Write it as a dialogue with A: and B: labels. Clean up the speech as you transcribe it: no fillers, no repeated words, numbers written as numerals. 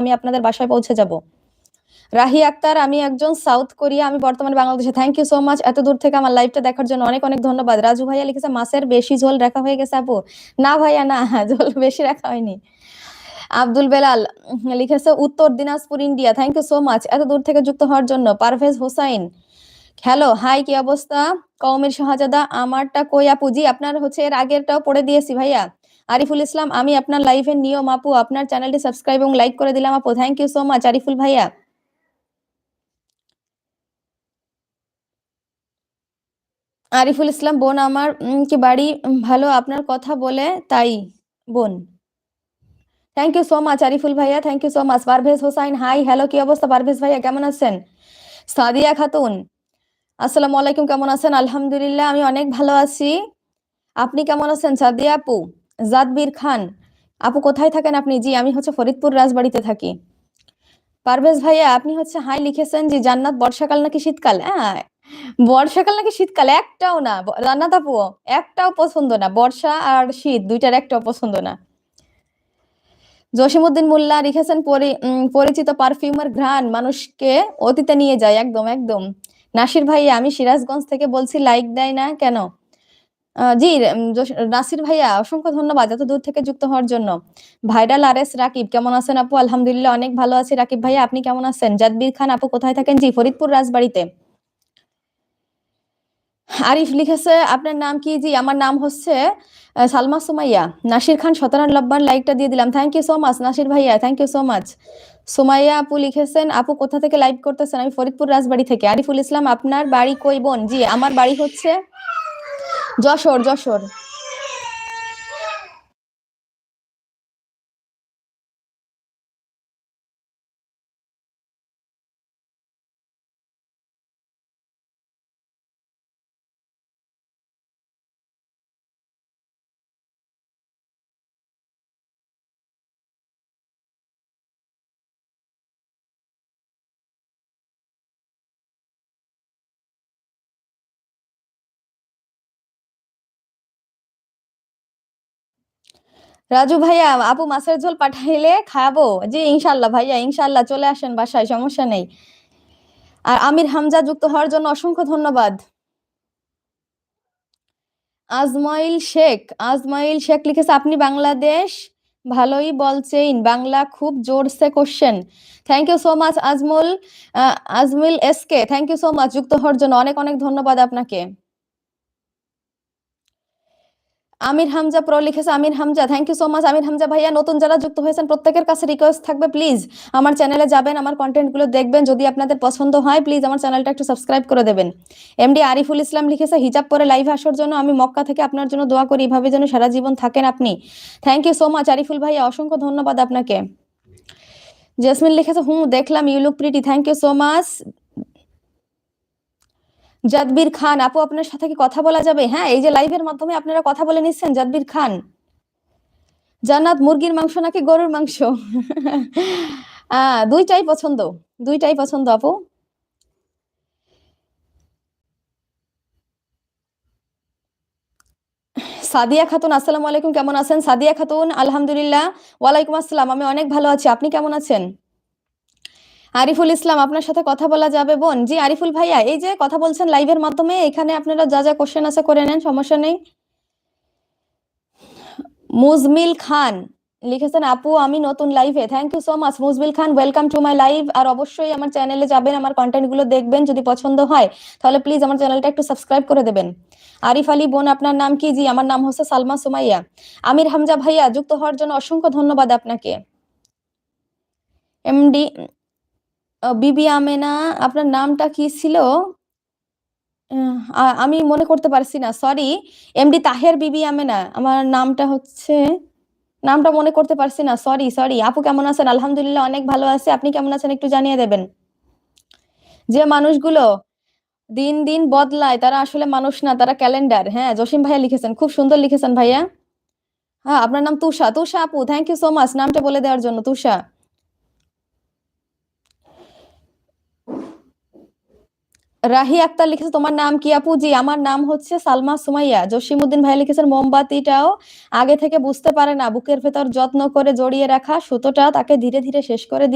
A: আমি আপনাদের বাসায় পৌঁছে যাব। রাহি আক্তার, আমি একজন সাউথ কোরিয়া, আমি বর্তমানে বাংলাদেশে। থ্যাংক ইউ সো মাচ এত দূর থেকে আমার লাইভটা দেখার জন্য, অনেক অনেক ধন্যবাদ। রাজু ভাইয়া লিখেছে মাছের বেশি ঝোল রাখা হয়ে গেছে আপু। না ভাইয়া না, ঝোল বেশি রাখা হয়নি। আব্দুল বেলাল লিখেছে Uttar Dinajpur India, thank you so much এত দূর থেকে যুক্ত হওয়ার জন্য। পারভেজ হোসাইন, হ্যালো হাই, কি অবস্থা? কওমের শাহজাদা, আমারটা কই আপু? জি, আপনার হচ্ছে এর আগেরটাও পড়ে দিয়েছি ভাইয়া। আরিফুল ইসলাম, আমি আপনার লাইভের নিয়ম আপু, আপনার চ্যানেলটি সাবস্ক্রাইব এবং লাইক করে দিলাম আপু, thank you so much Ariful ভাইয়া। আরিফুল ইসলাম, বোন আমার কি বাড়ি ভালো আপনার কথা বলে তাই বোন। Thank you so much Ariful ভাইয়া, thank you so much. Parvez Hossain, hi hello, কি অবস্থা পারভেজ ভাইয়া, কেমন আছেন? সাদিয়া খাতুন, আসসালামু আলাইকুম, কেমন আছেন? আলহামদুলিল্লাহ, আমি অনেক ভালো আছি। আপনি কেমন আছেন সাদিয়া আপু? জাদবির খান, আপু কোথায় থাকেন আপনি? জি, আমি হচ্ছে ফরিদপুর রাজবাড়িতে থাকি। পারভেজ ভাইয়া, আপনি হচ্ছে হাই লিখেছেন যে জান্নাত বর্ষাকাল নাকি শীতকাল? হ্যাঁ, বর্ষাকাল নাকি শীতকাল একটাও না জান্নাত আপু, একটাও পছন্দ না। বর্ষা আর শীত দুইটার একটাও পছন্দ না। জসিমউদ্দিন মোল্লা লিখেছেন পরিচিত পারফিউমের ঘ্রাণ মানুষকে অতীতে নিয়ে যায়, একদম একদম। নাসির ভাইয়া, আমি সিরাজগঞ্জ থেকে বলছি, লাইক দেয় না কেন? জি, নাসির ভাইয়া অসংখ্য ধন্যবাদ এত দূর থেকে যুক্ত হওয়ার জন্য। ভাইরাল আর এস রাকিব, কেমন আছেন আপু? আলহামদুলিল্লাহ, অনেক ভালো আছি। রাকিব ভাইয়া, আপনি কেমন আছেন? জাদবির খান, আপু কোথায় থাকেন? জি, ফরিদপুর রাজবাড়িতে। আরিফ লিখেছে আপনার নাম কি? জি, আমার নাম হচ্ছে সালমা সুমাইয়া। নাসির খান 17 লাইকটা দিয়ে দিলাম, thank you so much Nasir ভাইয়া, thank you so much. Sumaiya আপু লিখেছেন আপু কোথা থেকে লাইভ করতেছেন? আমি ফরিদপুর রাজবাড়ি থেকে। আরিফুল ইসলাম, আপনার বাড়ি কই বোন? জি, আমার বাড়ি হচ্ছে যশোর, যশোর। রাজু ভাইয়া, আপু মাছের ঝোল পাঠাইলে খাবো। জি ইনশাল্লাহ ভাইয়া, ইনশাল্লাহ চলে আসেন বাসায়, সমস্যা নেই। আর আমির হামজা যুক্ত হওয়ার জন্য অসংখ্য ধন্যবাদ। আজমাইল শেখ, আজমাইল শেখ লিখেছে আপনি বাংলাদেশ ভালোই বলছেন বাংলা, খুব জোরসে question. Thank you so much Azmul, Azmil S K, thank you so much যুক্ত হওয়ার জন্য, অনেক অনেক ধন্যবাদ আপনাকে। আমির হামজা প্রো লিখেছে, Amir Hamza, thank you so much Amir Hamza ভাইয়া। নতুন যারা যুক্ত হয়েছেন প্রত্যেকের কাছে রিকোয়েস্ট থাকবে, প্লিজ আমার চ্যানেলে যাবেন, আমার কন্টেন্টগুলো দেখবেন, যদি আপনাদের পছন্দ হয় প্লিজ আমার চ্যানেলটা একটু সাবস্ক্রাইব করে দেবেন। এমডি আরিফুল ইসলাম লিখেছে হিজাব পরে লাইভে আসার জন্য, আমি মক্কা থেকে আপনার জন্য দোয়া করি, এভাবে যেন সারা জীবন থাকেন আপনি। Thank you so much Ariful ভাইয়া, অসংখ্য ধন্যবাদ আপনাকে। জেসমিন লিখেছে দেখলাম, you look pretty, thank you so much. Jadbir Khan, আপু আপনার সাথে কি কথা বলা যাবে? হ্যাঁ, এই যে লাইভের মাধ্যমে আপনারা কথা বলে নিচ্ছেন। জাদবির খান, জান্নাত মুরগির মাংস নাকি গরুর মাংস? দুইটাই পছন্দ, দুইটাই পছন্দ আপু। সাদিয়া খাতুন, আসসালামু আলাইকুম, কেমন আছেন? সাদিয়া খাতুন, আলহামদুলিল্লাহ। ওয়ালাইকুম আসসালাম, আমি অনেক ভালো আছি, আপনি কেমন আছেন? আরিফুল ইসলাম, আপনার সাথে কথা বলা যাবে বোন? জি আরিফুল ভাইয়া, এই যে কথা বলছেন লাইভের মাধ্যমে, এখানে আপনারা যা যা কোশ্চেন আছে করে নেন, সমস্যা নেই। মুজমিল খান লিখেছেন আপু আমি নতুন লাইভে, thank you so much Muzammil Khan, welcome to my live. আর অবশ্যই আমার চ্যানেলে যাবেন, আমার কন্টেন্ট গুলো দেখবেন, যদি পছন্দ হয় তাহলে প্লিজ আমার চ্যানেলটা একটু সাবস্ক্রাইব করে দেবেন। আরিফ আলী, বোন আপনার নাম কি? জি, আমার নাম হচ্ছে সালমা সুমাইয়া। আমির হামজা ভাইয়া, যুক্ত হওয়ার জন্য অসংখ্য ধন্যবাদ আপনাকে। এমডি বিবি আমেনা, আপনার নামটা কি ছিল? আমি মনে করতে পারছি না, সরি। এমডি তাহের বিবি আমেনা আমার নামটা হচ্ছে, নামটা মনে করতে পারছি না, সরি সরি। আপু কেমন আছেন? আলহামদুলিল্লাহ, অনেক ভালো আছে, আপনি কেমন আছেন একটু জানিয়ে দেবেন। যে মানুষগুলো দিন দিন বদলায় তারা আসলে মানুষ না, তারা ক্যালেন্ডার। হ্যাঁ, জসিম ভাইয়া লিখেছেন, খুব সুন্দর লিখেছেন ভাইয়া। হ্যাঁ, আপনার নাম তুষা, তুষা আপু, থ্যাংক ইউ সো মাচ নামটা বলে দেওয়ার জন্য, তুষা। রাহি আক্তার লিখেছে তোমার নাম কি আপু? জি, আমার নাম হচ্ছে সালমা সুমাইয়া। জসিমউদ্দিন ভাই লিখেছেন মোমবাতিটাও আগে থেকে বুঝতে পারে না, বুকের ভেতর যত্ন করে জড়িয়ে রাখা সুতোটা তাকে ধীরে ধীরে শেষ করে